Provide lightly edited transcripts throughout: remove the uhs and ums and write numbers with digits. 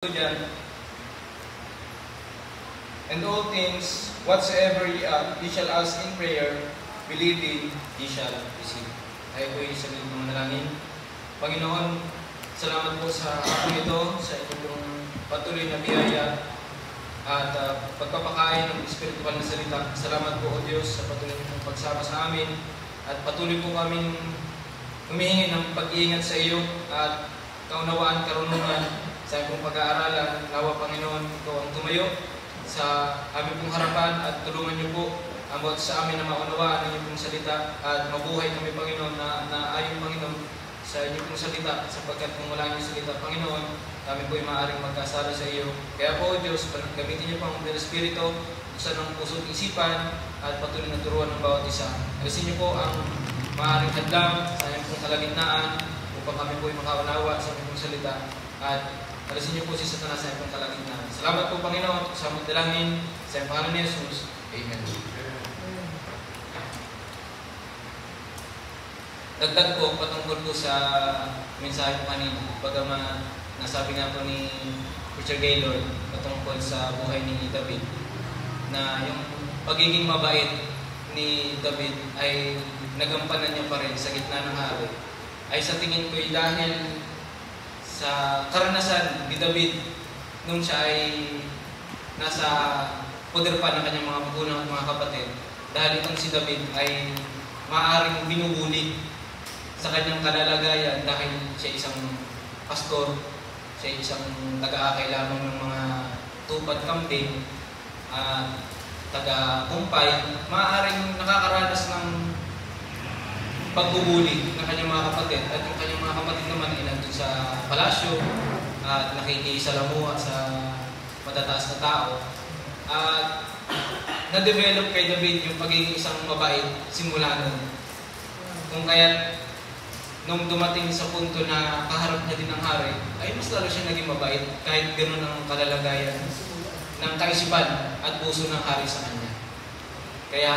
Dyan. And all things, whatsoever ye shall ask in prayer, believing, ye shall receive. Tayo po yung sabihin ng manalangin. Panginoon, salamat po sa araw ito, sa inyong patuloy na biyaya at pagpapakain ng espiritual na salita. Salamat po, O Diyos, sa patuloy ng pagsama sa amin at patuloy po kaming humihingi ng pag-iingat sa iyo at kaunawaan, karunungan sa aming pag-aaralan. Nawa, Panginoon, Ikaw ang tumayo sa aming pong harapan at tulungan niyo po about sa amin na maunawaan ang inyong pong salita at mabuhay kami, Panginoon, na ayon, Panginoon, sa inyong pong salita, sapagkat kung wala niyo salita, Panginoon, kami po ay maaaring magkasala sa iyo. Kaya po, Diyos, gamitin niyo po ang Espiritu, buksan ng puso at isipan at patuloy na turuan ng bawat isa. Alisin niyo po ang maaaring hadlang sa inyong pong kalagitnaan upang kami po ay makaunawa sa inyong pong salita at alisin niyo po si Satanas sa ipong kalagitnaan. Salamat po, Panginoon, sa aming dalangin, sa pangalan ni Jesus. Amen. Dagdag po patungkol po sa mensahe po kanina. Bagaman nasabi nga po ni Preacher Gaylord patungkol sa buhay ni David, na yung pagiging mabait ni David ay nagampanan niya pa rin sa gitna ng hari, ay sa tingin ko ay dahil sa karanasan ni David nung siya ay nasa poder pa ng kanyang mga magulang at mga kapatid. Dahil itong si David ay maaaring binubuli sa kanyang kalalagayan dahil siya isang pastor, siya isang taga-akay lamang ng mga tupad kambing at taga-kumpay, maaaring nakakaranas ng pagbubuli ng kanyang mga kapatid. At yung kanyang mga kapatid naman ay nandun sa palasyo at nakikisalamuha sa matataas na tao. At na-develop kay David yung pagiging isang mabait simula nun. Kung kaya nung dumating sa punto na kaharap niya din ng hari, ay mas lalo siya naging mabait kahit gano'n ang kalalagayan ng kaisipan at puso ng hari sa kanya. Kaya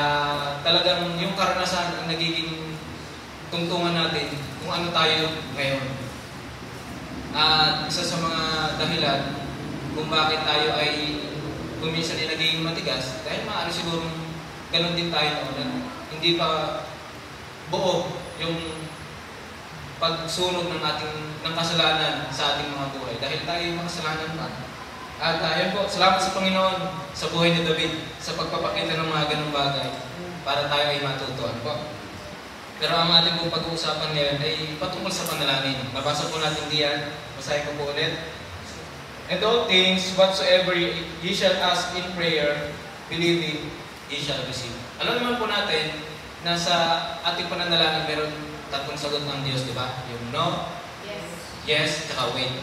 talagang yung karanasan ang nagiging tungtungan natin kung ano tayo ngayon. At isa sa mga dahilan kung bakit tayo ay kuminsan ay naging matigas, dahil maaari siguro ganun din tayo noon. Hindi pa buo yung pagsunog ng kasalanan sa ating mga buhay. Dahil tayo yung makasalanan pa. At ayun po, salamat sa Panginoon sa buhay ni David sa pagpapakita ng mga ganung bagay para tayo ay matutuan po. Pero ang ating pong pag-uusapan ngayon ay patungkol sa panalangin. Nabasa po natin diyan. Basahin ko po ulit. And all things, whatsoever ye shall ask in prayer, believing, ye shall receive. Alam naman po natin na sa ating pananalangin meron tatlong sagot ng Diyos, di ba? Yung no, yes, tsaka wait.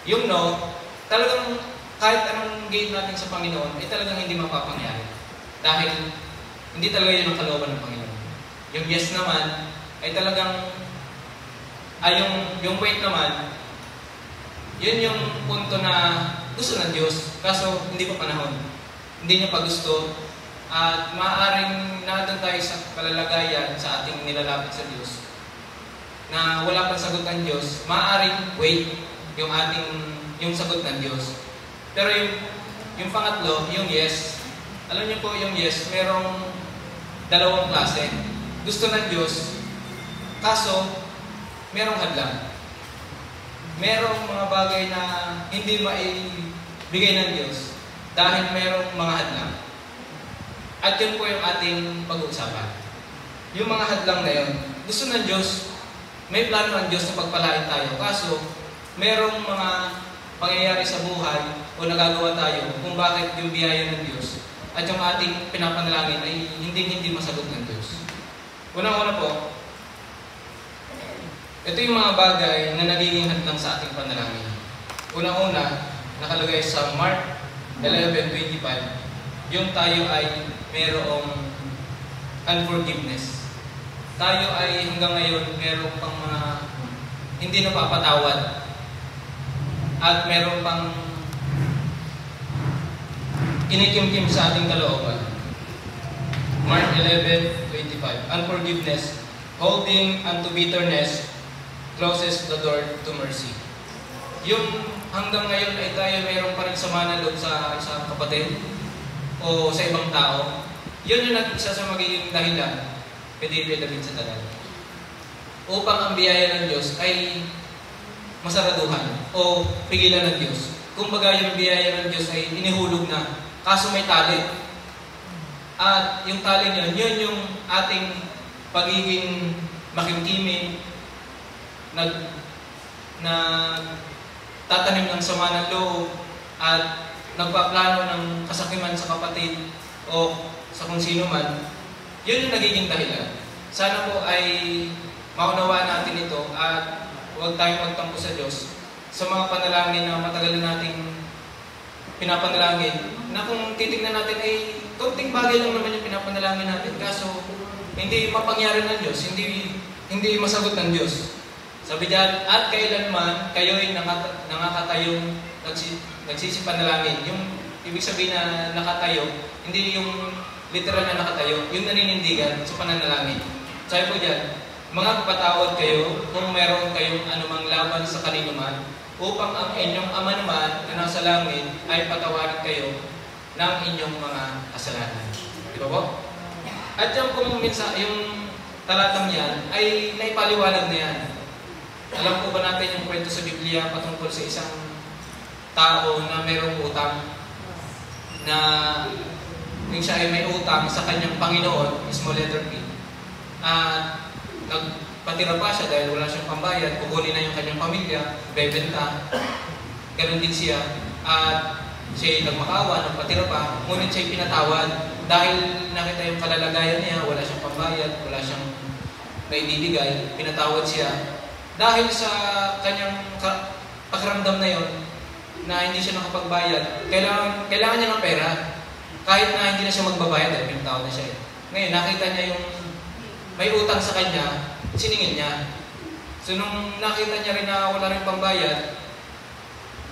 Yung no, talagang kahit anong gate natin sa Panginoon, ay talagang hindi mapapangyari. Dahil hindi talaga yun ang kalooban ng Panginoon. Yung yes naman, ay talagang, yung wait naman, yun yung punto na gusto ng Diyos, kaso hindi pa panahon. Hindi niya pa gusto, at maaaring nandun tayo sa kalalagayan sa ating nilalapit sa Diyos, na wala pang sagot ng Diyos, maaaring wait yung sagot ng Diyos. Pero yung pangatlo, yung yes, alam niyo po yung yes, merong dalawang klase. Gusto ng Diyos, kaso merong hadlang. Merong mga bagay na hindi maibigay ng Diyos dahil merong mga hadlang. At yun po yung ating pag-uusapan. Yung mga hadlang na yun, gusto ng Diyos, may plano ng Diyos na pagpalain tayo. Kaso, merong mga pangyayari sa buhay o nagagawa tayo kung bakit yung biyaya ng Diyos at yung ating pinapanalangin ay hindi masagot ng Diyos. Unang-una po, ito yung mga bagay na nagiging hadlang sa ating panalangin. Unang-una, nakalagay sa Mark 11:25, yung tayo ay merong unforgiveness. Tayo ay hanggang ngayon merong pang mga hindi napapatawad at meron pang kinikimkim sa ating kalooban. Mark 11:25, unforgiveness, holding unto bitterness, closes the door to mercy. yung hanggang ngayon ay tayo mayroon pa rin sama na loob sa isang kapatid o sa ibang tao, yun yung isa sa magiging dahilan kay David sa tagal. Upang ang biyaya ng Diyos ay masaraduhan o pigilan ng Diyos. Kumbaga yung biyaya ng Diyos ay inihulog na, kaso may tali. At yung tali niya, yun yung ating pagiging makimkimin, tatanim ng sama ng loob, at nagpaplano ng kasakiman sa kapatid o sa kung sino man. Yun yung nagiging dahilan. Sana po ay maunawaan natin ito at huwag tayong magtampo sa Diyos sa mga panalangin na matagal na nating pinapanalangin, na kung titignan natin ay konting bagay lang naman yung pinapanalangin natin, kaso hindi mapangyari ng Diyos, hindi masagot ng Diyos. Sabi diyan, at kailanman kayo'y nakakatayong nagsisipanalangin. Yung ibig sabihin na nakatayo, hindi yung literal na nakatayo, yung naninindigan sa pananalangin. Sabi po diyan, mga kapatawad kayo kung meron kayong anumang laban sa kanino man, upang ang inyong Ama naman na nasa langit ay patawarin kayo ng inyong mga kasalanan. Di ba po? At yung kung minsan, yung talatang yan ay naipaliwanag na yan. Alam po ba natin yung kwento sa Biblia patungkol sa isang tao na mayroong utang, na yung siya ay may utang sa kanyang Panginoon, small letter P, at nagpatira pa siya dahil wala siyang pambayad, kukunin na yung kanyang pamilya, bebenta, ganun din siya, at siya'y nagmakawa, nagpatira pa, ngunit siya'y pinatawad dahil nakita yung kalalagayan niya, wala siyang pambayad, wala siyang naibibigay, pinatawad siya. Dahil sa kanyang pakiramdam na yon, na hindi siya nakapagbayad, kailangan niya ng pera, kahit na hindi na siya magbabayad dahil pinatawad na siya. Ngayon, nakita niya yung may utang sa kanya, siningil niya. So nung nakita niya rin na wala rin pambayad,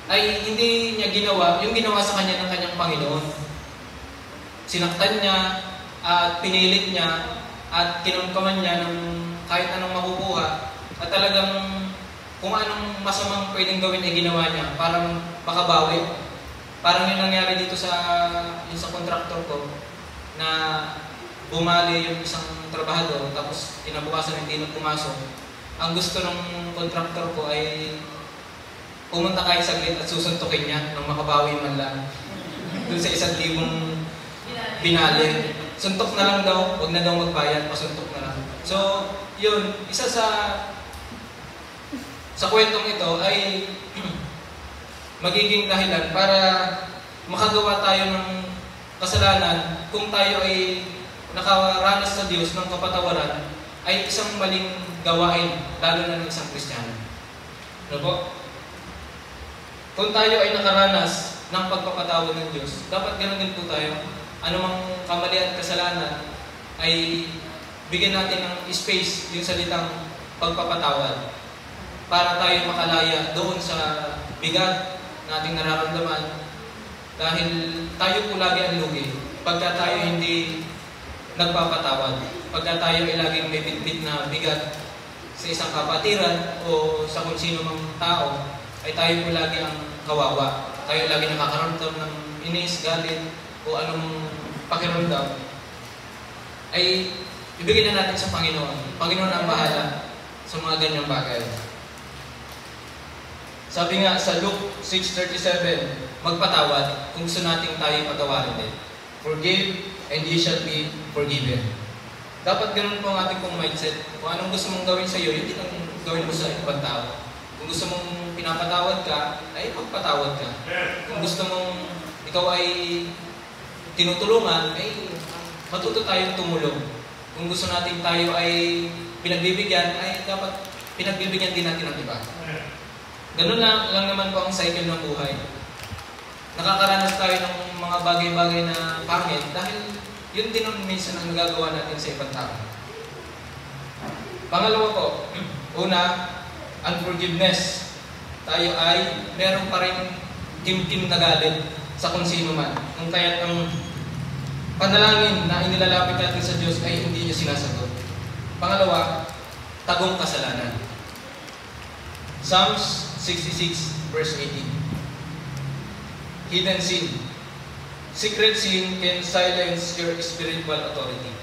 ay hindi niya ginawa yung ginawa sa kanya ng kanyang Panginoon. Sinaktan niya at pinilit niya at kinumkaman niya ng kahit anong makukuha, at talagang kung anong masamang pwedeng gawin ay ginawa niya para makabawi. Parang yung nangyari dito yung sa kontraktor ko, na bumali yung isang trabahador, tapos kinabukasan hindi na pumasok. Ang gusto ng kontraktor ko ay pumunta kahit saglit at susuntukin niya nang makabawi man lang. Doon sa 1,000 binali. Suntok na lang daw, huwag na daw magbayad, pasuntok na lang. So, yun, isa sa kwentong ito ay magiging dahilan para makagawa tayo ng kasalanan kung tayo ay nakaranas sa Diyos ng kapatawaran, ay isang maling gawain, lalo na ng isang Kristiyano. Ano po? Kung tayo ay nakaranas ng pagpapatawad ng Diyos, dapat ganoon din po tayo. Anumang kamali at kasalanan ay bigyan natin ng space yung salitang pagpapatawad para tayo makalaya doon sa bigat nating nararamdaman, dahil tayo po lagi ang lugi pagka tayo hindi nagpapatawad, pagka tayo ay laging may bitbit na bigat sa isang kapatiran o sa kung sino mang tao, ay tayo po lagi ang kawawa. Tayo lagi nakakaramdam ng inis, galit, o anong pakiramdam, ay ibigay na natin sa Panginoon. Panginoon ang bahala sa mga ganyang bagay. Sabi nga sa Luke 6:37, magpatawad kung gusto nating tayo patawarin din. Forgive and you shall be forgiven. Dapat ganun po ang ating pong mindset. Kung anong gusto mong gawin sa iyo, yun din ang gawin mo sa ibang tao. Kung gusto mong pinapatawad ka, ay magpatawad ka. Kung gusto mong ikaw ay tinutulungan, ay matuto tayong tumulong. Kung gusto natin tayo ay pinagbibigyan, ay dapat pinagbibigyan din natin ang iba. Ganun lang naman po ang cycle ng buhay. Nakakaranas tayo ng mga bagay-bagay na pangit dahil yun din ang minsan ang nagagawa natin sa ibang tao. Pangalawa po, una, unforgiveness. Tayo ay meron pa rin kim-kim na galit sa kung sino man. Kung kaya't ang panalangin na inilalapit natin sa Diyos ay hindi niya sinasagot. Pangalawa, tagong kasalanan. Psalms 66 verse 18. Hidden sin. Secret sin can silence your spiritual authority.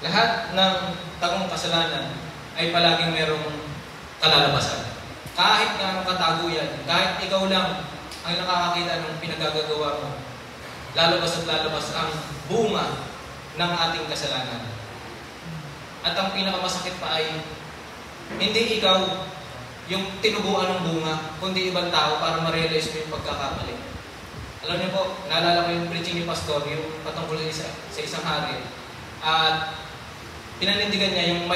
Lahat ng tagong kasalanan ay palaging merong kalalabasan. Kahit nga katago yan, kahit ikaw lang ang nakakakita ng pinagagagawa mo, lalabas at lalabas ang bunga ng ating kasalanan. At ang pinakamasakit pa ay hindi ikaw yung tinubuan ng bunga, kundi ibang tao para ma-realize mo yung pagkakamali. Alam niyo po, naalala ko yung preaching ni Pastor, yung patungkol sa isang hari. At pinanindigan niya yung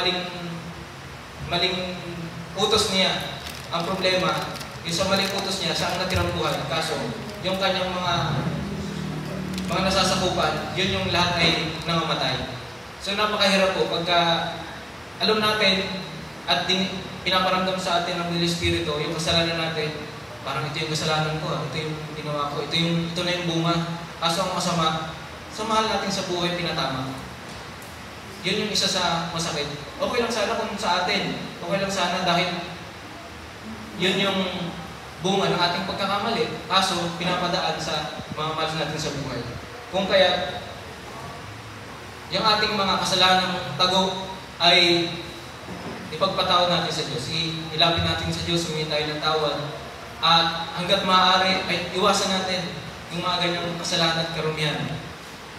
maling utos niya. Ang problema, yung sa maling utos niya, siya ang natirang buhay. Kaso, yung kanyang mga nasasakupan, yun yung lahat ay nangamatay. So napakahirap po pagka alam natin at pinaparamdam sa atin ng Holy Espiritu yung kasalanan natin. Parang ito yung kasalanan ko, ito yung ginawa ko, ito na yung bunga. Kaso ang masama, sa mahal natin sa buhay pinatama. Yun yung isa sa masakit. Okay lang sana kung sa atin, okay lang sana dahil yun yung bunga ng ating pagkakamali. Kaso pinapadaan sa mga mahal natin sa buhay. Kung kaya yung ating mga kasalanang tago ay ipagpatawad natin sa Diyos. Ilapit natin sa Diyos, humingi tayo ng tawad. At hanggat maaari ay iwasan natin yung mga ganyang kasalanan at karumihan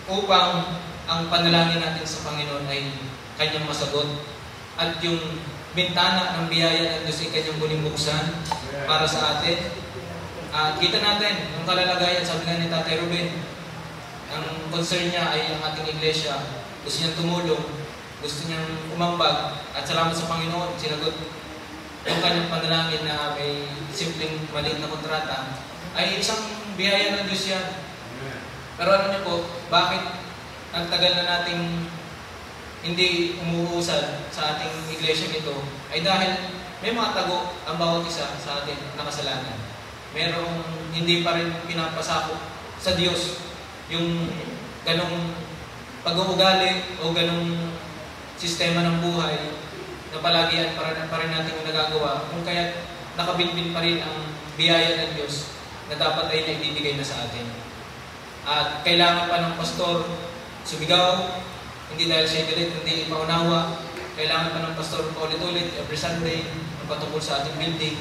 upang ang panalangin natin sa Panginoon ay Kanyang masagot. At yung bintana ng biyaya ng Diyos ay Kanyang bulimbuksan para sa atin. At kita natin yung kalalagayan, sabi nga ni Tatay Ruben, ang concern niya ay ang ating iglesia. Gusto niyang tumulong, gusto niyang umambag, at salamat sa Panginoon, sinagot yung kanyang panalangin na may simpleng maliit na kontrata, ay isang biyaya ng Diyos yan. Pero ano niyo po, bakit ang tagal na nating hindi umuusad sa ating iglesia nito, ay dahil may mga tago ang bawat isa sa atin na kasalanan. Merong hindi pa rin pinapasakop sa Diyos yung ganong pag-uugali o ganong sistema ng buhay na palagian pa rin natin yung nagagawa, kung kaya nakabinbin pa rin ang biyaya ng Diyos na dapat ay naibibigay na sa atin. At kailangan pa ng pastor sumigaw, hindi dahil siya galit, hindi paunawa. Kailangan pa ng pastor paulit-ulit every Sunday ang patungkol sa ating building.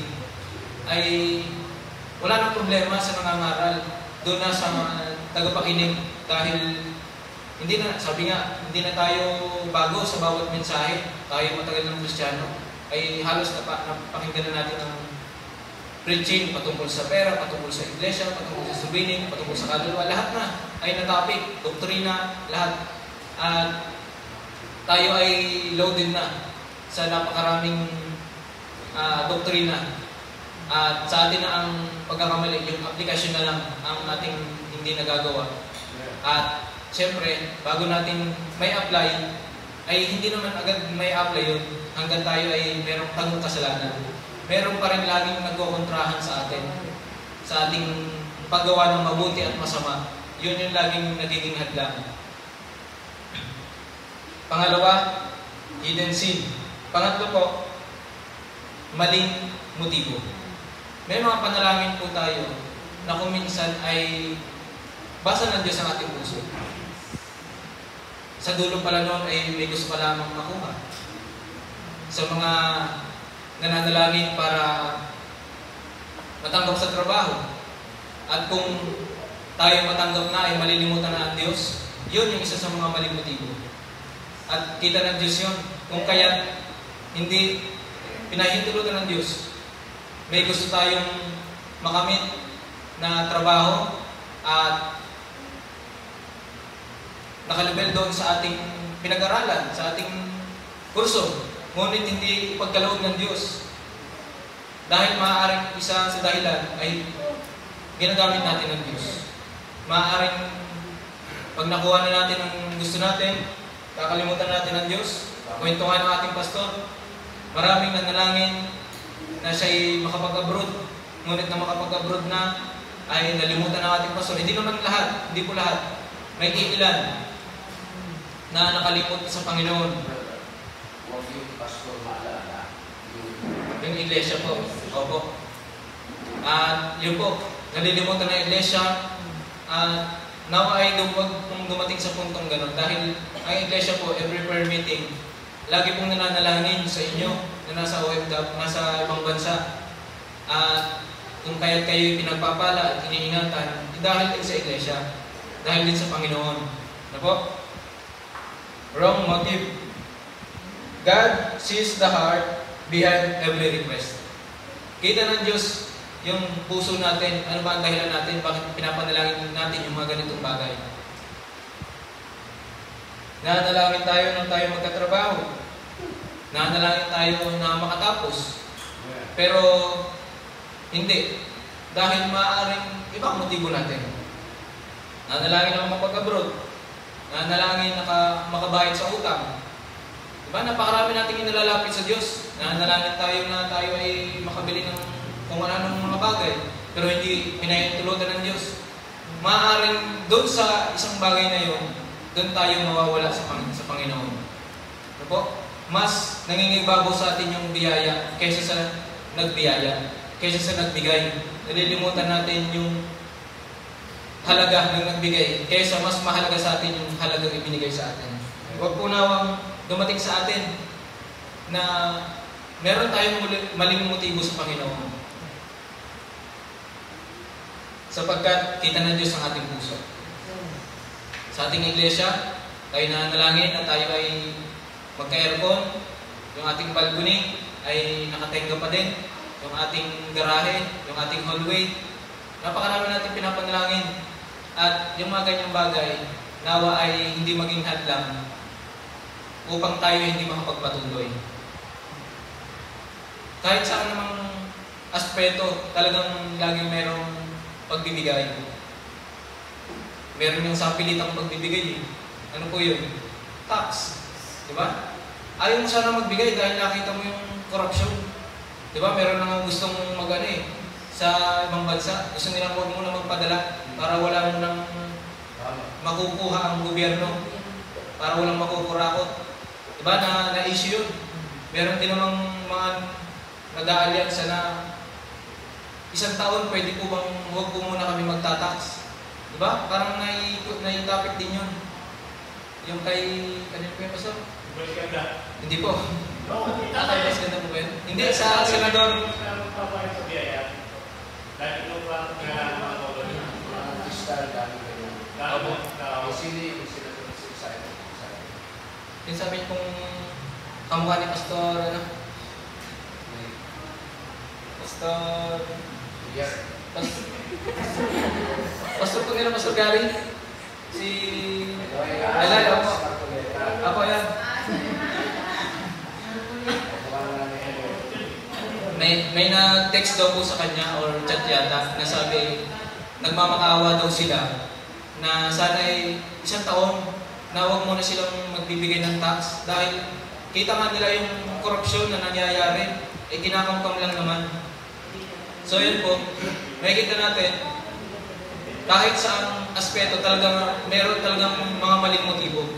Ay wala nang problema sa nangangaral. Doon na sa mga tagapakinig dahil hindi na, sabi nga, hindi na tayo bago sa bawat mensahe. Tayo matagal ng Kristiyano. Ay halos napakinggan na natin ang preaching patungkol sa pera, patungkol sa iglesia, patungkol sa subining, patungkol sa kaluluwa. Lahat na ay na-topic, doktrina, lahat. At tayo ay loaded na sa napakaraming doktrina. At sa atin na ang pagkakamali, yung aplikasyon na lang ang ating hindi nagagawa. At siyempre, bago natin may apply, ay hindi naman agad may apply yun hanggang tayo ay merong tagong kasalanan. Meron pa rin laging nagkokontrahan sa atin, sa ating paggawa ng mabuti at masama. Yun yung laging nagiging hadlang. Pangalawa, hidden sin. Pangatlo po, maling motibo. May mga panalangin po tayo na kung minsan ay basa ng Diyos ang ating puso. Sa dulo pala noon ay may gusto pa lamang makuha. Sa mga nananalangin para matanggap sa trabaho. At kung tayo matanggap na ay malilimutan na ang Diyos, yun yung isa sa mga maling motibo. At kita ng Diyos yun. Kung kaya hindi pinahintulutan ng Diyos, may gusto tayong makamit na trabaho at nakalibel doon sa ating pinag-aralan, sa ating kurso. Ngunit hindi ipagkaloob ng Diyos. Dahil maaaring isa sa dahilan ay ginagamit natin ng Diyos. Maaaring pag nakuha na natin ang gusto natin, kakalimutan natin ng Diyos. Kwentuhan ng ating pastor, maraming nanalangin na siya'y makapag-abroad. Ngunit na makapag-abroad na, ay nalimutan ng ating pastor. Hindi naman lahat, hindi po lahat. May iilan na nakalimot sa Panginoon. Huwag yung pastor maalala. Yung iglesia po. Opo. At yun po, nalilimutan ng iglesia. At nawa ay huwag pong dumating sa puntong gano'n. Dahil ang iglesia po, every prayer meeting, lagi pong nananalangin sa inyo na nasa OFW, nasa ibang bansa. At kung kaya't kayo pinagpapala at iniingatan, dahil din sa iglesia, dahil din sa Panginoon. Ano po? Wrong motive. God sees the heart behind every request. Kita ng Diyos yung puso natin, ano ba ang dahilan natin, bakit pinapanalangin natin yung mga ganitong bagay. Nanalangin tayo nang tayo magkatrabaho. Nanalangin tayo na makatapos. Pero hindi. Dahil maaaring ibang motibo natin. Nanalangin ako mapag-abroad. Nanalangin makabayad sa utang. Diba? Napakarami nating inilalapit sa Diyos. Nanalangin tayo na tayo ay makabili ng kung anong mga bagay. Pero hindi pinahintulutan ng Diyos. Maaaring doon sa isang bagay na yun, doon tayo mawawala sa Panginoon. Ano po? Mas nangingibabaw sa atin yung biyaya kaysa sa nagbiyaya, kaysa sa nagbigay. Nalilimutan natin yung halaga ng nagbigay, kaysa mas mahalaga sa atin yung halagang ibinigay sa atin. Huwag po nawang dumating sa atin na meron tayong maling motibo sa Panginoon. Sapagkat kita ng Diyos ang ating puso. Sa ating iglesia, tayo nanalangin na tayo ay magka-aircon, yung ating balcony ay nakatenga pa din, yung ating garahe, yung ating hallway. Napakarami natin pinapanalangin. At yung mga ganyang bagay, nawa ay hindi maging hadlang upang tayo hindi makapagpatuloy. Kahit saan namang aspeto, talagang laging merong pagbibigay. Meron yung sapilitang pagbibigay. Ano po yun? Tax. Diba? Ayaw mo sana magbigay dahil nakita mo yung korupsyon. Diba? Meron nang gustong sa ibang bansa. Gusto nilang huwag muna magpadala para wala mo nang makukuha ang gobyerno. Para walang makukurakot. Diba? Na-issue yun. Meron din namang mga nag-aalyansa na isang taon pwede po bang huwag po muna kami magtatax. Diba? Parang nai-topic din yun. Yung kay, kanina po yung pastor? Hindi po. Kay Basganda po ba yun? Hindi, sa senador. Dahil ito pa mga kristal dami kayo. Sili, Yung sabi kong kamukha ni Pastor, Pastor... Pastor po nila, Pastor Gary. Si... Elay, ako. Ako yan. May nag-text daw po sa kanya or chat yata na sabi, nagmamakaawa daw sila na sana'y isang taon na huwag muna silang magbibigay ng tax dahil kita nga nila yung korupsyon na nangyayari, kinakamkam lang naman. So yun po, makikita natin, kahit sa aspeto talagang meron talagang mga maling motibo.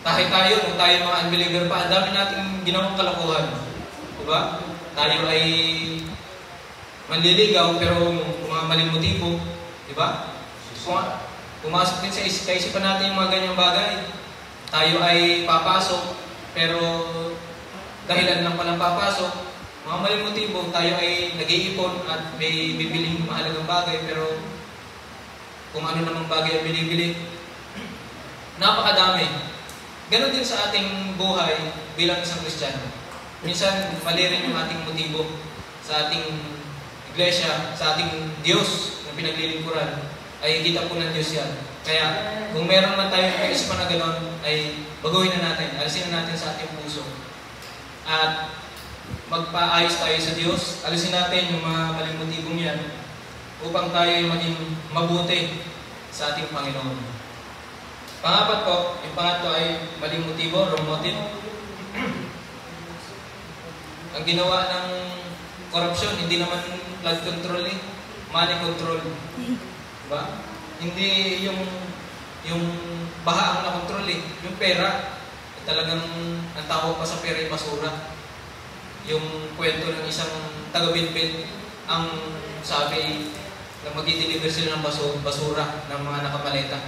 Kahit tayo, kung tayo mga unbeliever pa, ang dami nating ginawang kalokohan. Diba? Tayo ay manliligaw pero mga maling motibo. Diba? Pumasok din sa kaisipan natin yung mga ganyang bagay. Tayo ay papasok, pero dahilan lang palang papasok, mga maling motibo, tayo ay nag-iipon at may bibiling mahalagang bagay, pero kung ano namang bagay ang binibili, napakadami. Ganon din sa ating buhay bilang isang Kristiyano. Minsan, mali rin yung ating motibo sa ating iglesia, sa ating Diyos na pinaglilingkuran. Ay kita po ng Diyos yan. Kaya kung meron man tayong kaisipan na gano'n, ay baguhin na natin, alisin na natin sa ating puso. At magpaayos tayo sa Diyos, alisin natin yung mga maling motibong yan upang tayo ay maging mabuti sa ating Panginoon. Pangapat po, yung pangatlo ay maling motibo, wrong motive. Ang ginawa ng korupsyon, hindi naman flood control money control. Diba? Hindi yung baha ang nakontrol yung pera. Talagang ang tawag pa sa pera ay basura. Yung kwento ng isang taga-Bilbil, ang sabi na mag-i-deliver sila ng basura ng mga nakamaleta.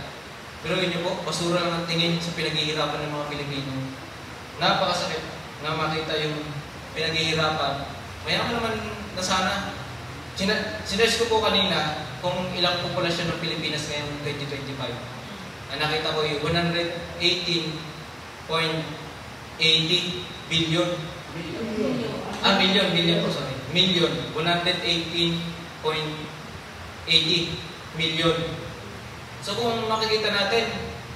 Pero yun niyo po, basura lang ang tingin sa pinaghihirapan ng mga Pilipino. Napakasakit na makita yung pinaghihirapan. Mayaman naman na sana. Sinerge ko po kanina kung ilang populasyon ng Pilipinas ngayong 2025. Ang nakita ko yung 118.80 billion. Million po, sorry. Million. 118.80 million. So kung makikita natin,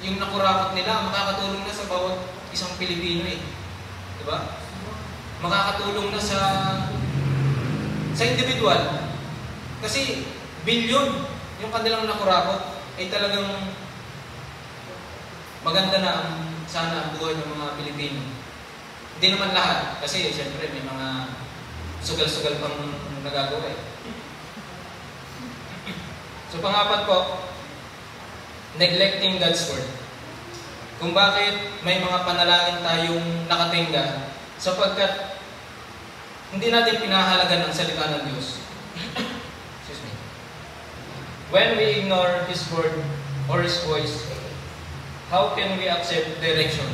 yung nakurakot nila, makakatulong na sa bawat isang Pilipino eh. Diba? Makakatulong na sa individual. Kasi billion yung kanilang nakurakot ay talagang maganda na sana ang buhay ng mga Pilipino. Hindi naman lahat. Kasi siyempre may mga sugal-sugal pang nagagawa eh. So pangapat po, neglecting God's Word. Kung bakit may mga panalangin tayong nakatingga sapagkat hindi natin pinahalagan ang salita ng Diyos. Excuse me. When we ignore His Word or His voice, how can we accept direction?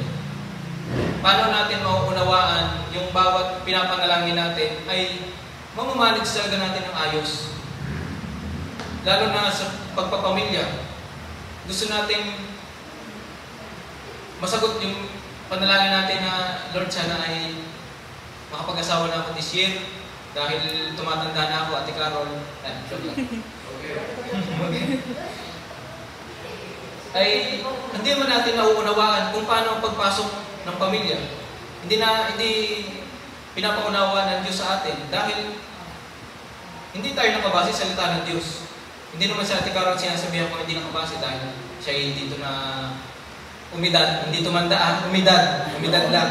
Paano natin mauunawaan yung bawat pinapanalangin natin ay mamumanage talaga natin ng ayos? Lalo na sa pagpapamilya. Gusto natin masagot yung panalangin natin na Lord, sana ay makapag-asawa na ako this year dahil tumatanda na ako, Ate Carol. Ay hindi naman natin nauunawaan kung paano ang pagpasok ng pamilya. Hindi pinapaunawaan ng Diyos sa atin dahil hindi tayo nakabase sa salita ng Diyos. Hindi naman sa Ate Carol sinasabihan ko hindi nakabase dahil siya ay dito na umidad, hindi tumanda, umidad lang.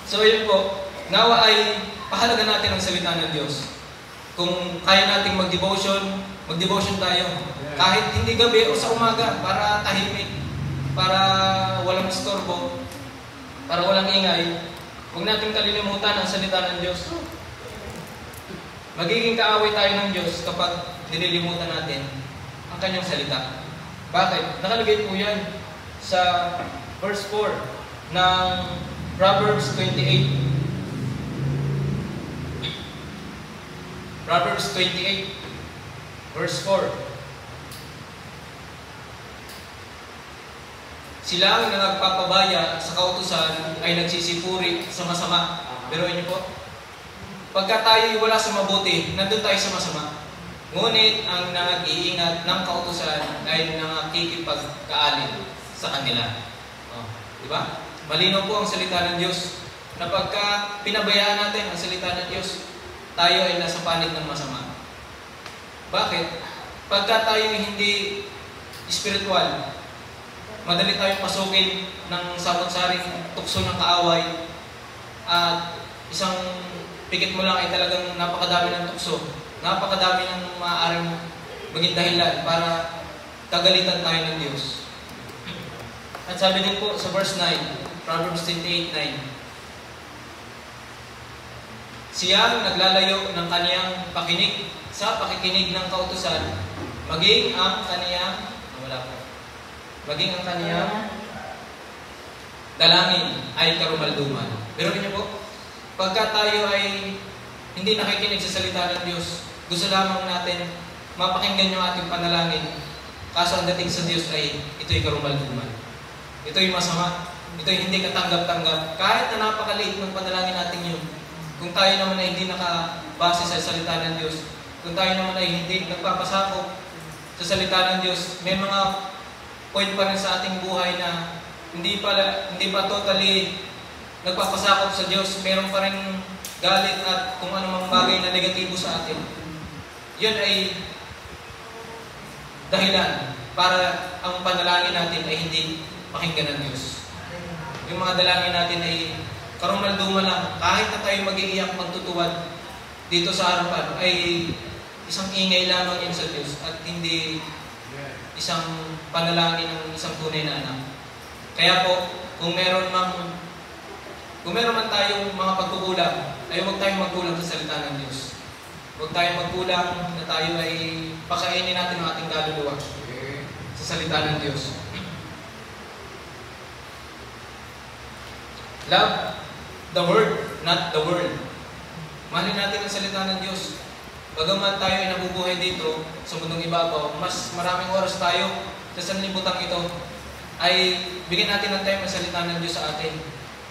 So yun po, nawa ay pahalaga natin ang salita ng Diyos. Kung kaya nating mag-devotion tayo. Kahit hindi gabi o sa umaga, para tahimik, para walang istorbo, para walang ingay. Huwag nating kalilimutan ang salita ng Diyos. Magiging kaaway tayo ng Diyos kapag dinilimutan natin ang kanyang salita. Bakit? Nakalagay po yan sa verse 4 ng Proverbs 28. Proverbs 28, verse 4. Sila ang nagpapabaya sa kautusan ay nagsisipuri sa masama. Pero niyo po, pagka tayo wala sa mabuti, nandun tayo sa masama. Ngunit ang nag-iingat ng kautusan ay nakikipagkaalin sa kanila. Di ba? Malinaw po ang salita ng Diyos na pagka pinabayaan natin ang salita ng Diyos, tayo ay nasa panig ng masama. Bakit? Pagka tayo hindi spiritual, madali tayong pasukin ng samot-saring tukso ng kaaway at isang pikit mo lang ay talagang napakadami ng tukso, napakadami ng maaaring maging dahilan para kagalitan tayo ng Diyos. At sabi din po sa verse 9, Proverbs 28:9, siya ang naglalayo ng kaniyang pakinig sa pakikinig ng kautusan, maging ang kaniyang dalangin ay karumalduman. Pero niyo po, pagka tayo ay hindi nakikinig sa salita ng Diyos, gusto lamang natin mapakinggan yung ating panalangin, kaso ang dating sa Diyos ay ito'y karumalduman. Ito'y masama. Ito'y hindi katanggap-tanggap. Kahit na napakaliit ng panalangin natin yun, kung tayo naman ay hindi nakabase sa salita ng Diyos, kung tayo naman ay hindi nagpapasakop sa salita ng Diyos, may mga point pa rin sa ating buhay na hindi pa totally nagpapasakop sa Diyos, meron pa rin galit at kung anumang bagay na negatibo sa atin. Yun ay dahilan para ang panalangin natin ay hindi pakinggan ng Diyos. Yung mga dalangin natin ay karumalduman lang, kahit na tayo mag-iiyak, magtutuwad dito sa harapan, ay isang ingay lamang yun sa Diyos at hindi isang panalangin ng isang tunay na anak. Kaya po, kung meron man tayong mga pagkukulang, ay huwag tayong magkulang sa salita ng Diyos. Huwag tayong magkulang na tayo ay pakainin natin ang ating kaluluwa sa salita ng Diyos. Love the Word, not the world. Mahalin natin ang salita ng Diyos. Bagamat tayo ay nabubuhay dito sa mundong ibabaw, mas maraming oras tayo sa sanlibutang ito ay bigyan natin ng time ang salita ng Diyos sa atin.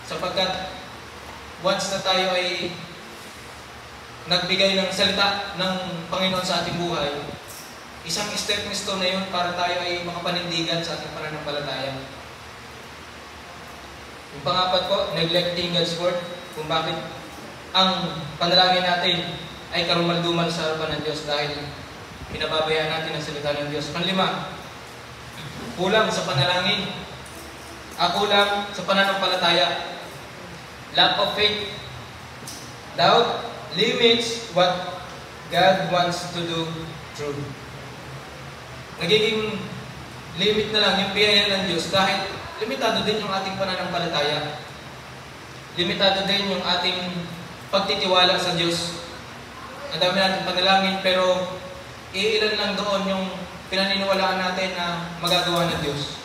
Sapagkat once na tayo ay nagbigay ng salita ng Panginoon sa ating buhay, isang stepping stone na yun para tayo ay makapanindigan sa ating pananampalataya. Yung pangapat po, neglecting God's Word, kung bakit ang panalangin natin ay karumaldumal sa harapan ng Diyos dahil pinababayaan natin ang salita ng Diyos. Panlima, kulang sa panalangin, kulang sa pananampalataya, lack of faith, doubt limits what God wants to do through. Nagiging limit na lang yung biyaya ng Diyos dahil limitado din yung ating pananampalataya. Limitado din yung ating pagtitiwala sa Diyos. Ang dami natin panalangin pero iilan lang doon yung pinaniniwalaan natin na magagawa ng Diyos.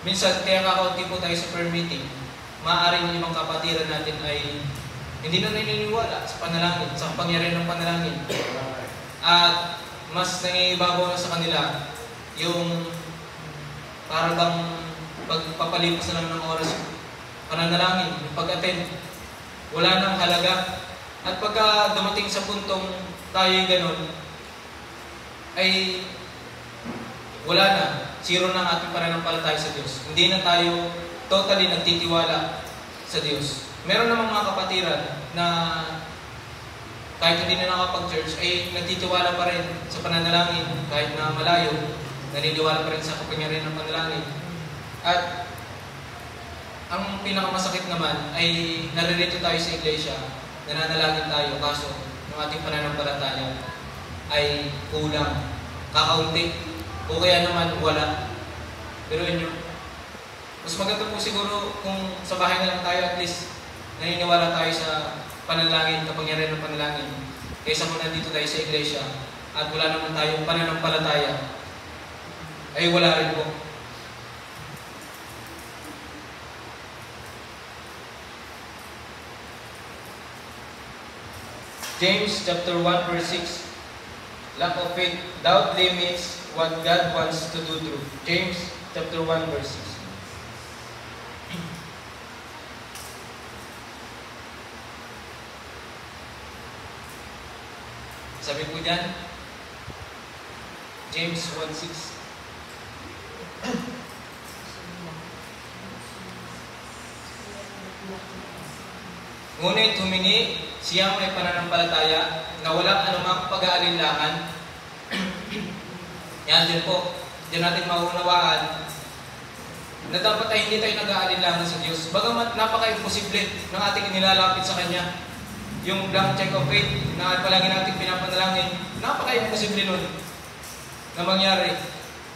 Minsan, kaya kakaunti po tayo sa prayer meeting, maaaring yung ibang kapatiran natin ay hindi na naniniwala sa panalangin, sa kapangyarihan ng panalangin. At mas nangibabaw na sa kanila yung parang bang pagpapalipas na lang ng oras pananalangin, yung pag-attend, wala nang halaga. At pagka dumating sa puntong tayo gano'n, ay wala na. Zero na ang ating pananampalataya sa Diyos. Hindi na tayo totally nagtitiwala sa Diyos. Meron namang mga kapatiran na kahit hindi na nakapag-church, ay nagtitiwala pa rin sa pananalangin. Kahit na malayo, naniniwala pa rin sa kapangyarihan ng panalangin. At ang pinakamasakit naman ay naririto tayo sa iglesia, nananalangin tayo, kaso yung ating pananampalataya ay kulang, kakaunti, o kaya naman wala. Pero yun yung mas maganda po siguro kung sa bahay na lang tayo, at least naniniwala tayo sa panalangin, kapangyarihan ng panalangin, kaysa kung nandito tayo sa iglesia at wala naman tayong pananampalataya, ay wala rin po. James chapter 1 verse 6, lack of faith, doubt limits what God wants to do through. James chapter 1 verse 6. Sabi po dyan, James 1:6. Ngunit humingi siyang may pananampalataya na walang anumang pag-aalinlangan. Yan din po, diyan natin maunawaan na dapat ay hindi tayo nag-aalinlangan sa Diyos. Bagamat napaka-imposible ng ating inilalapit sa Kanya. Yung blank check of faith na palagi natin pinapanalangin, napaka-imposible nun na mangyari.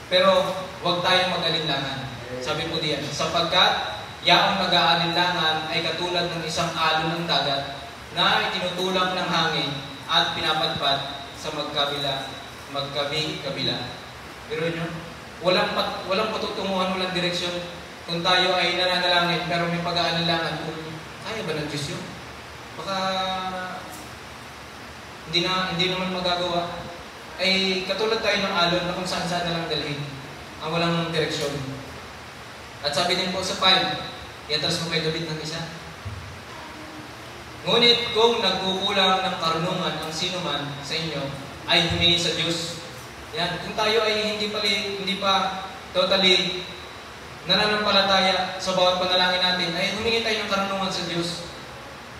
Pero huwag tayong mag-alinlangan. Sabi po diyan, sapagkat yaong nag-aalinlangan ay katulad ng isang alon ng dagat na itinutulak ng hangin at pinapadpad sa magkabi-kabila. Pero yun, walang patutunguhan, walang direksyon. Kung tayo ay nananalangin pero may pag-aalinlangan, kung kaya ba ng Diyos yun? Baka hindi naman magagawa. Ay katulad tayo ng alon na kung saan-saan na lang dalhin ang walang direksyon. At sabi din po sa 5, iatras mo kay David ng isa. Ngunit kung nagkukulang ng karunungan ang sino man sa inyo, ay humingi sa Diyos. Yan. Kung tayo ay hindi pa totally nananampalataya sa bawat panalangin natin, ay humingi tayo ng karunungan sa Diyos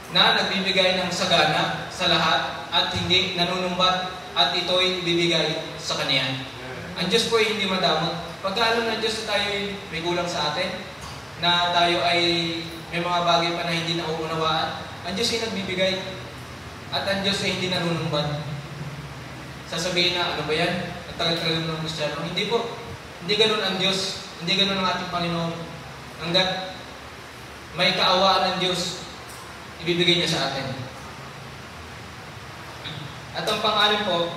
na nagbibigay ng sagana sa lahat at hindi nanunumbat at ito'y bibigay sa Kanya. Ang Diyos po ay hindi madamot. Pagka alam ng Diyos na tayo may kulang sa atin, na tayo ay may mga bagay pa na hindi nauunawaan, ang Diyos ay nagbibigay. At ang Diyos ay hindi nanunumbat. Sasabihin na, ano ba yan? At tagal-tagal ng Kristiyano. Hindi po. Hindi ganun ang Diyos. Hindi ganun ang ating Panginoon. Hanggat may kaawaan ng Diyos, ibibigay niya sa atin. At ang pang-anim po,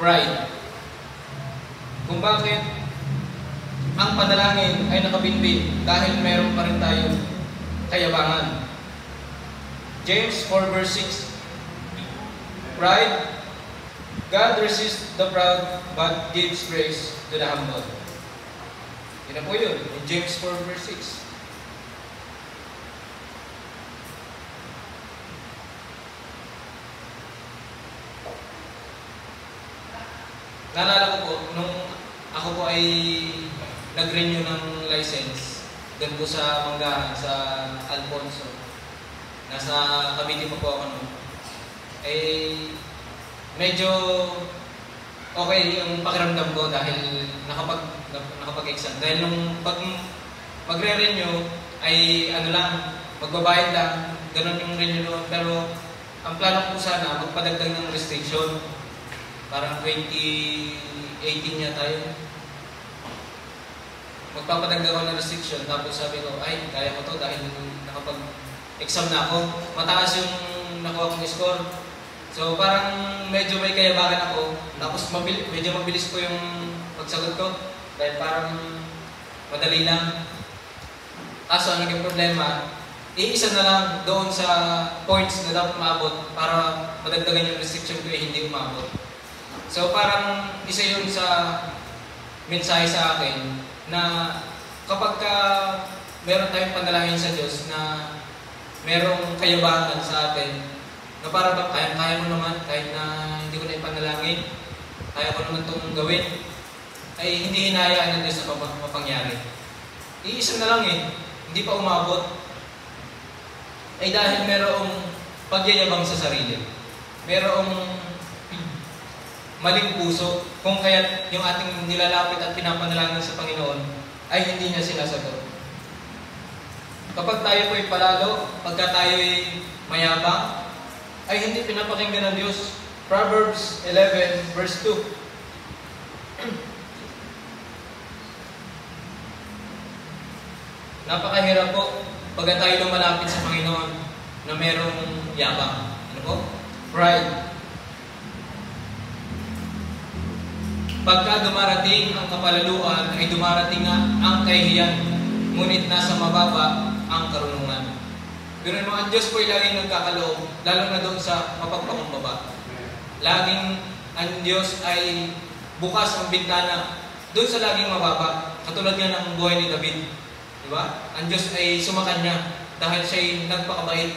pride. Kung bakit ang panalangin ay nakabinbin dahil meron pa rin tayong kayabangan. James 4 verse 6. Pride, God resists the proud but gives grace to the humble. Yun na po yun, in James 4 verse 6. Naalala ko po, nung ako po ay nag-renew ng license doon po sa Manggahan, sa Alfonso. Nasa Cavite pa po ako noon. Eh, medyo okay yung pakiramdam ko dahil nakapag-exam. Dahil nung pag magre-renew ay ano lang, magbabayad lang, ganun yung renew noon. Pero ang plano ko sana, magpadagdag ng restriction. Parang 2018 yata yun. Magpapadagdag ako ng restriction. Tapos sabi ko, ay, kaya ko to dahil nakapag-exam na ako. Mataas yung nakuha kong score. So parang medyo may kayabangan ako. Tapos medyo mabilis ko yung pagsagot ko. Dahil parang madali lang. Kaso ang naging problema, iisa na lang doon sa points na dapat maabot para madagdagan yung restriction ko hindi umabot. So parang isa yun sa mensahe sa akin na kapag meron tayong panalangin sa Diyos na merong kayabangan sa atin na para bang kaya mo naman kahit na hindi ko na ipanalangin, kaya ko naman itong gawin, ay hindi hinayaan ng Diyos na mapangyari. Iisa na lang hindi pa umabot. Ay dahil merong pagyayabang sa sarili. Merong maling puso, kung kaya yung ating nilalapit at pinapanalangin sa Panginoon ay hindi niya sinasagot. Kapag tayo po'y palalo, pagka tayo'y mayabang, ay hindi pinapakinggan ng Diyos. Proverbs 11 verse 2. Napakahirap po pagka tayo lumalapit sa Panginoon na merong yabang. Ano po? Pride. Pagka dumarating ang kapalaluan, ay dumarating nga ang kahihiyan, ngunit nasa mababa ang karunungan. Pero ang Diyos po ay laging nagkakaloob, lalo na doon sa mapagpakumbaba. Laging ang Diyos ay bukas ang bintana doon sa laging mababa, katulad nga ng buhay ni David. Diba? Ang Diyos ay sumakanya dahil siya ay nagpakabait.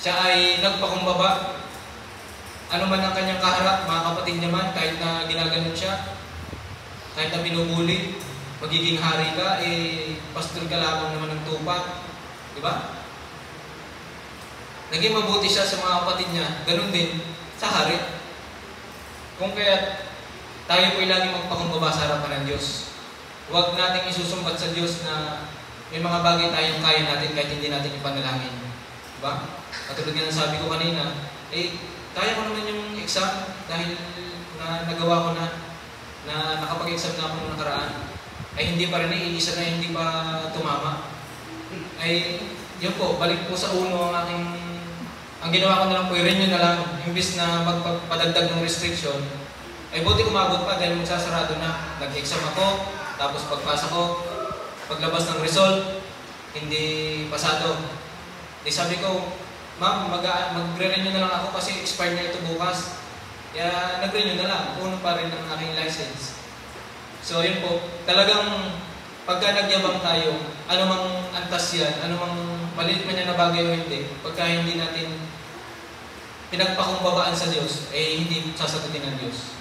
Siya ay nagpakumbaba. Ano man ang kanyang kaharap, mga kapatid niya man, kahit na ginaganon siya, kahit na binubuli, magiging hari ka, pastor ka lamang naman ng tupa. Diba? Naging mabuti siya sa mga kapatid niya, ganun din sa hari. Kung kaya tayo po'y laging magpakumbaba sa harapan ng Diyos. Huwag nating isusumbat sa Diyos na may mga bagay tayong kaya natin kahit hindi natin ipanalangin. Diba? Katulad nga ng sabi ko kanina, kaya ko naman yung exam dahil nagawa ko na nakapag-exam na ako noong nakaraan. Ay hindi pa rin iisa na hindi pa tumama. Ay yun po, balik po sa uno ang ginawa ko na lang po, i-renew na lang, imbis na magpadagdag ng restriction, ay buti umabot pa dahil magsasarado na. Nag-exam ako, tapos pagpasa ko, paglabas ng result, hindi pasado. Di sabi ko, ma'am, magre-renew na lang ako kasi expired na ito bukas. Kaya nag-renew na lang. Puno pa rin ang aking license. So, yun po. Talagang pagka nagyabang tayo, anumang antas yan, anumang maliit man yan na bagay o hindi, pagka hindi natin pinagpakumbabaan sa Diyos, hindi sasagutin ng Diyos.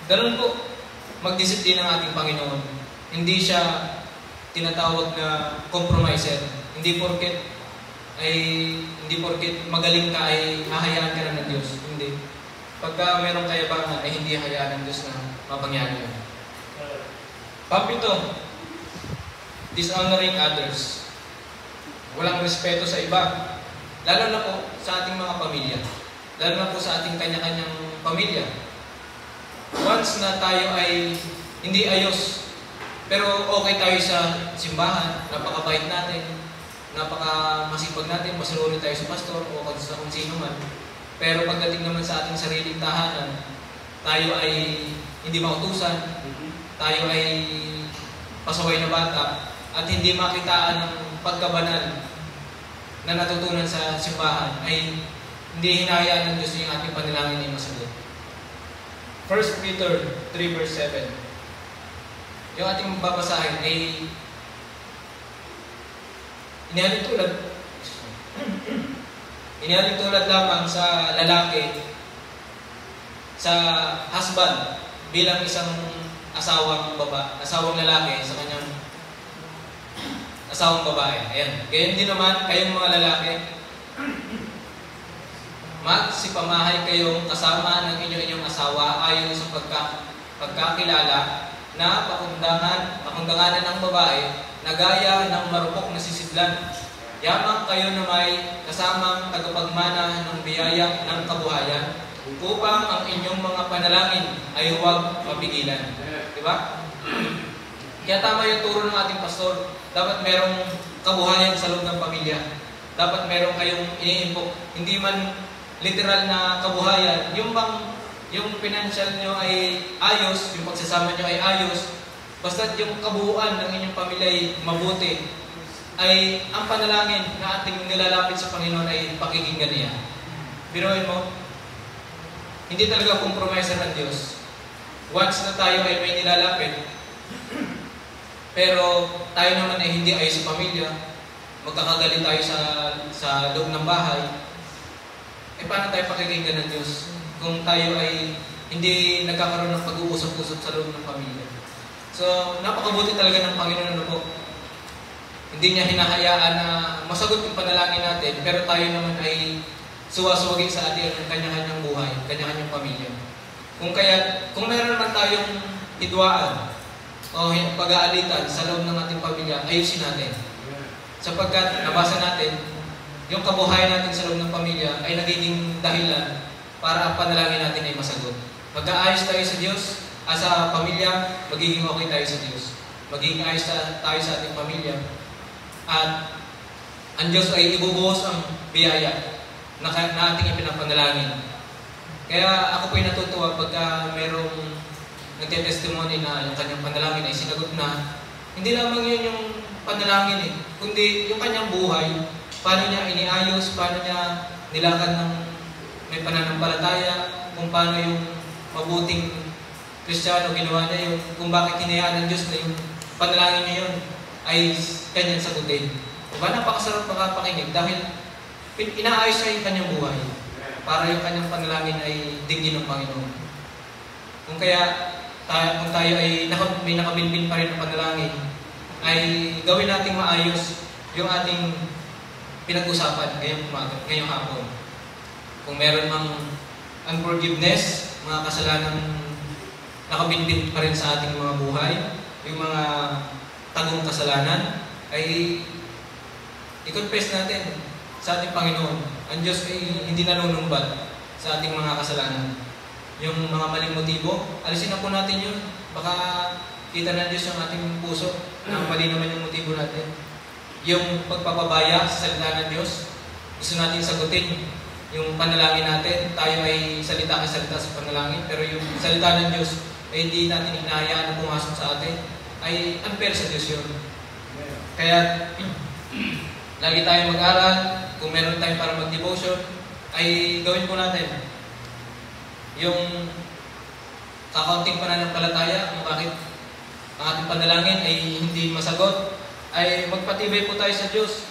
Ganun po, magdisiplina ang ating Panginoon. Hindi siya tinatawag na compromiser. Hindi porket magaling ka ay hahayaan ka na ng Diyos. Hindi. Pagka merong kayabangan ay hindi hayaan ng Diyos na mapangyari yun. Pampito, dishonoring others. Walang respeto sa iba. Lalo na po sa ating mga pamilya. Lalo na po sa ating kanya-kanyang pamilya. once na tayo ay hindi ayos, pero okay tayo sa simbahan, napakabait natin, napakamasipag natin, masunod tayo sa pastor o sa kung sino man. Pero pagdating naman sa ating sariling tahanan, tayo ay hindi mautusan, tayo ay pasaway na bata, at hindi makitaan ng pagkabanal na natutunan sa simbahan, ay hindi hinahayaan ng Diyos yung ating panalangin ay masagot. 1 Peter 3 verse 7. Yung ating babasahin ay inihalin tulad lamang sa lalaki, sa husband, bilang isang asawang lalaki sa kanyang asawang babae. Ayan. Gayon din naman kayong mga lalaki, magsipamahay kayong kasama ng inyong asawa ayon sa pagkakilala na pakundanganan ng babae na gaya ng marupok na sisidlan. Yamang kayo na may kasamang tagapagmana ng biyaya ng kabuhayan upang ang inyong mga panalangin ay huwag mapigilan. Diba? Kaya tama yung turo ng ating pastor. Dapat merong kabuhayan sa loob ng pamilya. Dapat meron kayong iniimpok. Hindi man literal na kabuhayan. Yung financial nyo ay ayos, yung pagsasama nyo ay ayos, basta't yung kabuuan ng inyong pamilya ay mabuti, ay ang panalangin na ating nilalapit sa Panginoon ay pakikinggan niya. Biruin mo, hindi talaga compromiser ng Diyos. Once na tayo ay may nilalapit, pero tayo naman ay hindi ayos sa pamilya, magkakagalit tayo sa loob ng bahay, eh paano tayo pakikinggan ng Diyos kung tayo ay hindi nagkakaroon ng pag-uusap-usap sa loob ng pamilya? So, napakabuti talaga ng Panginoon na po. Hindi niya hinahayaan na masagot yung panalangin natin, pero tayo naman ay suwaswagin sa atin ang kanya-kanyang buhay, kanya-kanyang pamilya. Kung meron naman tayong hidwaan o pag-aalitan sa loob ng ating pamilya, ayusin natin. Sapagkat nabasa natin, yung kabuhayan natin sa loob ng pamilya ay nagiging dahilan para ang panalangin natin ay masagot. Mag-aayos tayo sa Diyos, sa pamilya, magiging okay tayo sa Diyos. Magiging ayos tayo sa ating pamilya. At ang Diyos ay ibubuhos ang biyaya na ating ipinapanalangin. Kaya ako po'y natutuwa pagka merong nagtetestimony na yung kanyang panalangin ay sinagot na. Hindi lamang yun yung panalangin kundi yung kanyang buhay, paano niya iniayos, paano niya nilakad ng may pananampalataya, kung paano yung mabuting Kristiyano ginawa niya, yung kung bakit hinayaan ng Diyos na yung panalangin niya yun ay kanyang sagutin. Diba? Napakasarap makapakinig dahil inaayos niya yung kanyang buhay para yung kanyang panalangin ay dinggin ng Panginoon. Kung tayo ay may nakabinbin pa rin ng panalangin, ay gawin nating maayos yung ating pinag-usapan ngayong hapon. Kung meron mang unforgiveness, mga kasalanan nakabinbin pa rin sa ating mga buhay, yung mga tagong kasalanan, ay i-confess natin sa ating Panginoon. Ang Diyos ay hindi nanunumbat sa ating mga kasalanan. Yung mga maling motibo, alisin na po natin yun. Baka kita ng Diyos yung ating puso na mali naman yung motibo natin. Yung pagpapabaya sa salita ng Diyos, gusto natin sagutin. Yung panalangin natin, tayo ay salita sa panalangin, pero yung salita ng Diyos ay hindi natin inahayaan na pumasok sa atin, ay unfair sa Diyos yun. Kaya, lagi tayo mag-aral, kung meron tayong para mag-devotion, ay gawin po natin. Yung kakaunting pananampalataya, kung bakit ang ating panalangin ay hindi masagot, ay magpatibay po tayo sa Diyos.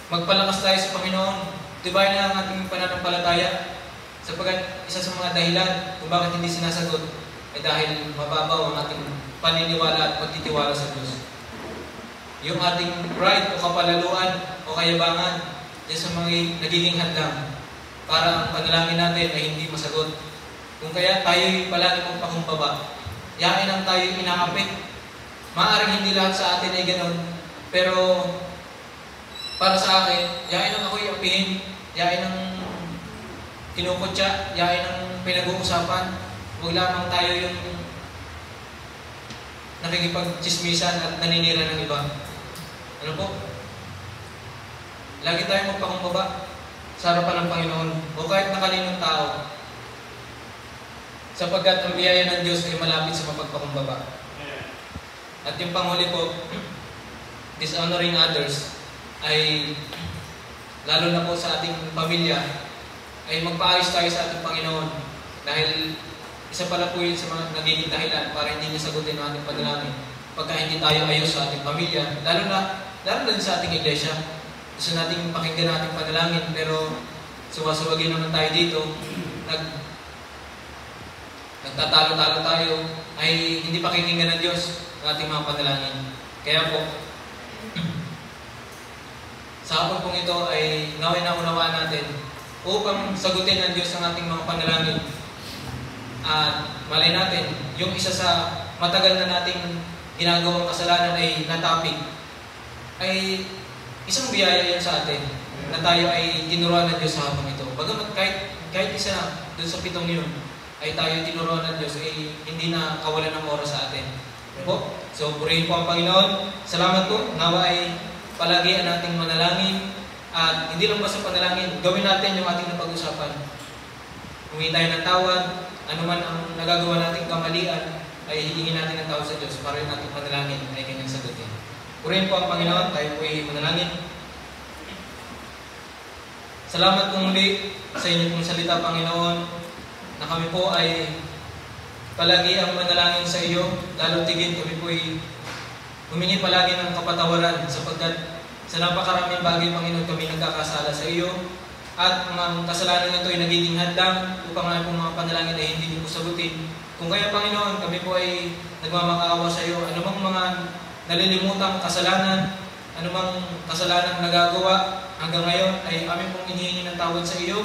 Magpalakas tayo sa Panginoon. Tibayin na ang ating pananampalataya. Sapagkat isa sa mga dahilan kung bakit hindi sinasagot ay dahil mababaw ang ating paniniwala at pagtitiwala sa Diyos. Yung ating pride o kapalaluan o kayabangan, yan sa mga nagiging hadlang para ang panalangin natin ay hindi masagot. Kung kaya tayo'y palagi magpakumbaba, yain ang tayo'y inaapit. Maaaring hindi lahat sa atin ay ganoon, pero para sa akin, yain ang ako'y apihin, yain ang kinukutya, yain ang pinag-uusapan, Huwag lamang tayo yung nakikipag-chismisan at naninira ng iba. Ano po? Lagi tayong magpakumbaba sa harapan ng Panginoon o kahit na kaninong tao, sapagkat ang biyaya ng Diyos ay malapit sa mapagpakumbaba. At yung panghuli po, dishonoring others, ay lalo na po sa ating pamilya, ay magpaayos tayo sa ating Panginoon. Dahil isa pala po yun sa mga nagiging dahilan para hindi niya sagutin ang ating panalangin. Pagka hindi tayo ayos sa ating pamilya, lalo na din sa ating iglesia, gusto nating pakinggan nating panalangin, pero suwasawagin naman tayo dito, nagtatalo-talo tayo, ay hindi pakinggan ng Diyos ang ating mga panalangin. Kaya po, sa hapon pong ito ay naway na unawaan natin upang sagutin ng Diyos ang ating mga panalangin. At malay natin, yung isa sa matagal na nating ginagawang kasalanan ay na-topic, ay isang biyaya yan sa atin na tayo ay tinuruan ng Diyos sa hapon ito. Bagamat kahit isa na dun sa 7 yun, ay tayo tinuruan ng Diyos, ay hindi na kawalan ng oras sa atin. Po? So, purihin po ang Panginoon. Salamat po. Nawa ay palagi ang ating manalangin. At hindi lang basta panalangin, gawin natin yung ating napag-usapan. Humingi tayo ng tawad. Ano man ang nagagawa nating kamalian, ay hihingin natin ng tawad sa Diyos para yung ating panalangin ay kanyang sagutin. Purihin po ang Panginoon. Tayo po ay manalangin. Salamat po muli sa inyo pong salita, Panginoon, na kami po ay palagi ang manalangin sa iyo, lalo tigit kami po ay humingi palagi ng kapatawaran sapagkat sa napakaraming bagay, Panginoon, kami nagkakasala sa iyo at ang kasalanan nito ay nagiging hadlang upang ang mga panalangin ay hindi niyo po sagutin. Kung kaya, Panginoon, kami po ay nagmamakaawa sa iyo, anumang mga nalilimutang kasalanan, anumang kasalanan nagagawa hanggang ngayon ay amin pong inihingi ng tawad sa iyo.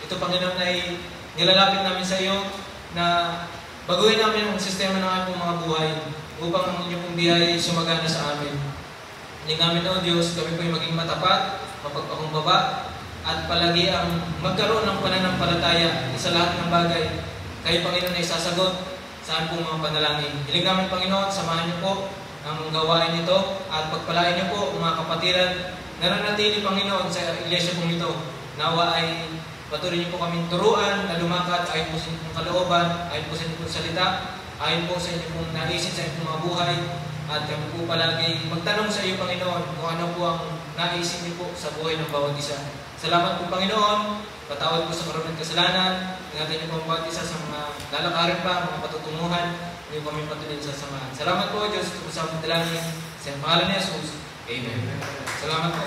Ito, Panginoon, ay nilalapit namin sa iyo na baguhin namin ang sistema ng aming mga buhay upang ang inyong pong biyaya ay sumagana sa amin. Hindi namin, O Diyos, kami po ay maging matapat, mapagpakumbaba, at palagi ang magkaroon ng pananampalataya sa lahat ng bagay. Kayo, Panginoon, ay sasagot sa aming pong mga panalangin. Hiling namin, Panginoon, samahan niyo po ang gawain nito at pagpalain niyo po ang mga kapatiran na nanatili, Panginoon, sa iglesia pong ito. Nawa ay patuloy niyo po kaming turuan na lumakad ayon po sa inyong kalooban, ayon po sa inyong salita, ayon po sa inyong naisin sa inyong mga buhay. At kami po palagi magtanong sa iyo, Panginoon, kung ano po ang naisin niyo po sa buhay ng bawat isa. Salamat po, Panginoon. Patawad po sa karunang kasalanan. Ingatan niyo po ang bawat isa sa mga lalakarin pa, mga patutunguhan. Hindi kami patuloy sa samahan. Salamat po, Diyos, ito po sa aming dalangin. Sa pangalan ni Jesus. Amen. Salamat po.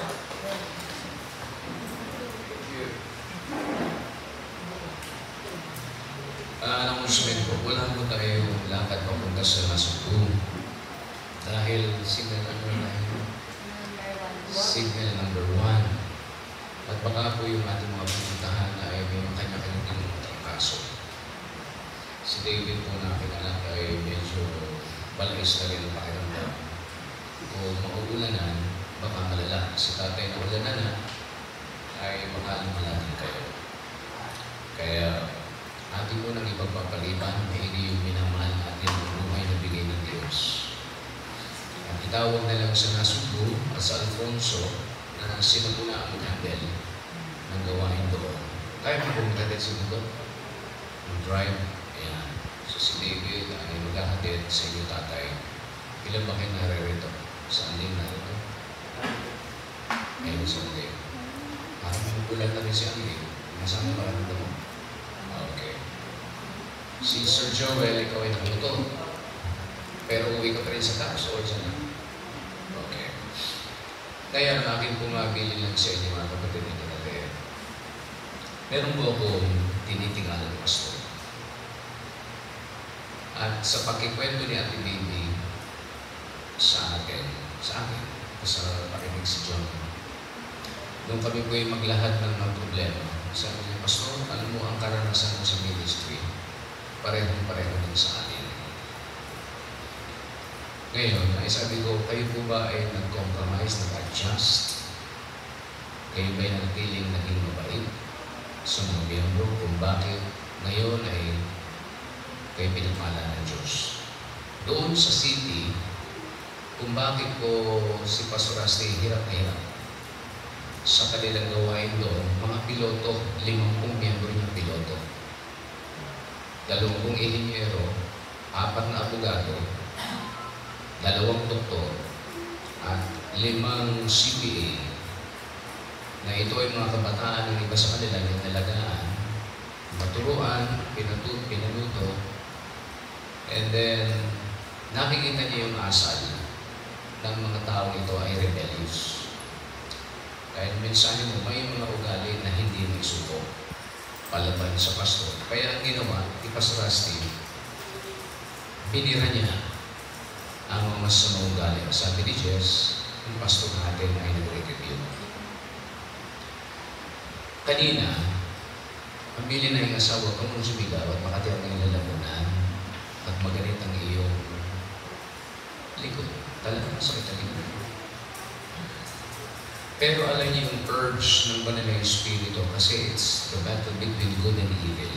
Announcement po, wala po tayo lakad papunta sa Nasugbu. Dahil signal number 1. At baka po yung ating mga pupuntahan na ay may kanya-kanyang tinutang kaso. Si David po na kinalak ay medyo balais na rin ang pakiramdam. Kung mauulanan, baka malala. Si tatay na ulanan na ay baka lumalatin kayo. Kaya ating mo nang ipagpapaliban na hindi yung minamahal natin ang buhay na bigay ng Diyos. At itawag na lang sa Nasugbu at sa Alfonso na sinaguna ang mag-handle ng gawain doon. Kaya mo kung maghatid sa doon? Mag-drive. Ayan. So si David ay maghahatid sa inyo tatay. Ilan ba kayo naririto? Saan din narito? Ayun sa Andy. Parang magugulan na rin si Andy. Nasaan na maraming mo? Okay. Si Sir Joel, ikaw ay nakaluto. Pero uwi ka pa rin sa tax or saan lang? Okay. Kaya ang akin pumabili lang sa inyo mga kapatid nito na rin. Meron po akong tinitingalan ng pastor. At sa pakikwento ni Ate Baby sa akin, sa pakinig si John, nung kami po ay maglahad ng problema, sabi niya, Pastor, alam mo ang karanasan mo sa ministry, parehong-pareho din sa atin. Ngayon, ay sabi ko, kayo po ba ay nag-compromise, nag-adjust? Kayo ba ay nagpiling naging mabait sa mga miyembro kung bakit ngayon ay kayo pinagmala ng Diyos. Doon sa city, kung bakit po si Pastor Asti hirap na hirap sa kanilang gawain doon, mga piloto, 50 miyembro ng piloto, 20 inhinyero, 4 na abogado, 2 doktor, at 5 CPA, na ito ay mga kabataan ng iba sa kanila na nalagaan, maturuan, pinaluto, and then nakikita niyo yung asal ng mga tao ito ay rebellious. Dahil minsan mo may mga ugali na hindi may suko palaban sa pastor. Kaya ang ginawa ni Pastor Asti, binira niya ang mga masamang ugali. Sabi ni Jess, yung pastor natin ay nag-review. Kanina, ang bili na yung asawa ko mong sumigaw at makatiyang ng lalamunan at magalit ang iyong likod. Talagang masakit ang likod. Pero alam niyo yung urge ng banal na Espiritu kasi it's the battle between good and evil.